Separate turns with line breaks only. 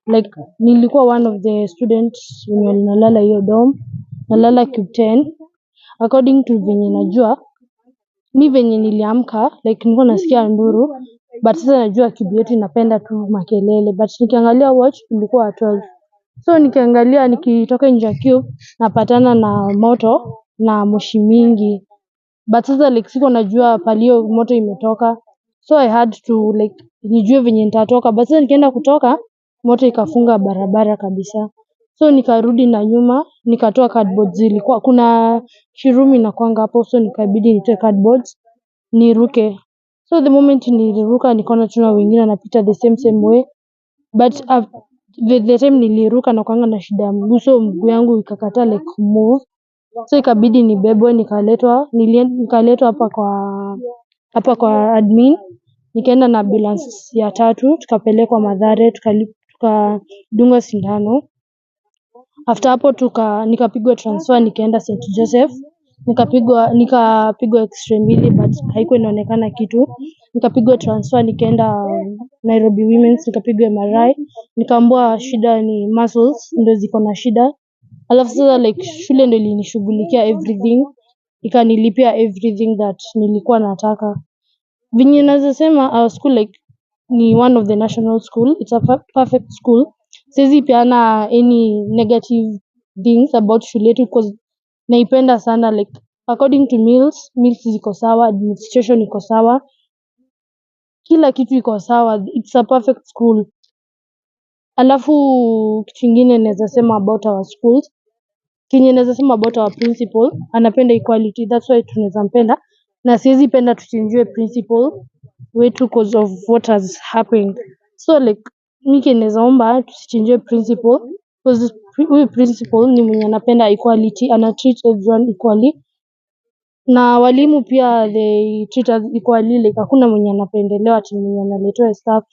like nilikuwa one of the students wenye nalala hiyo dorm, nalala cube 10. According to venye najua, mi venye niliamka like nilikuwa nasikia nduru, but sasa najua cube yetu inapenda tu makelele, but nikiangalia watch ilikuwa 12. So nikiangalia nikitoka nje ya cube napatana na moto na moshi mingi, but sasa like siko najua palio moto imetoka, so I had to like nijue venye nitatoka, but sasa nikienda kutoka moto ikafunga barabara kabisa. So nikarudi na nyuma nikatoa cardboard zilikuwa kuna shirumi inakuanga hapo, so nikabidi nitoe cardboards niruke. So the moment niliruka nikaona tuna wengine wanapita the same way, but the time niliruka nakuanga na shida ya mguu, so mguu yangu ikakataa like move, so ikabidi nibebwe nikaletwa hapa kwa admin, nikaenda na ambulance ya 3 tukapelekwa Mathare, tukadungwa sindano. After hapo nikapigwa transfer nikaenda St Joseph, nikapigwa x-ray mbili but haikuwa inaonekana kitu. Nikapigwa transfer nikaenda Nairobi Women's, nikapigwa MRI, nikaambiwa shida ni muscles ndio ziko na shida. Alafu sasa like shule ndio ilinishughulikia everything, ikanilipia everything that nilikuwa nataka. Venye naweza sema our school like ni one of the national school, it's a perfect school. Siwezi peana any negative things about shule yetu because naipenda sana, like according to meals ziko sawa, administration iko sawa, kila kitu iko sawa, it's a perfect school. Alafu kitu ingine naweza sema about our schools, kenye naweza sema about our principal, anapenda equality, that's why tunaweza mpenda, na siwezi penda tuchangiwe principal wetu because of what has happened. So like mimi kenye naweza omba tusichangiwe principal because huyu principal ni mwenye anapenda equality, ana treat everyone equally, na walimu pia they treat us equally, like hakuna mwenye anapendelewa ati mwenye analetewa staff.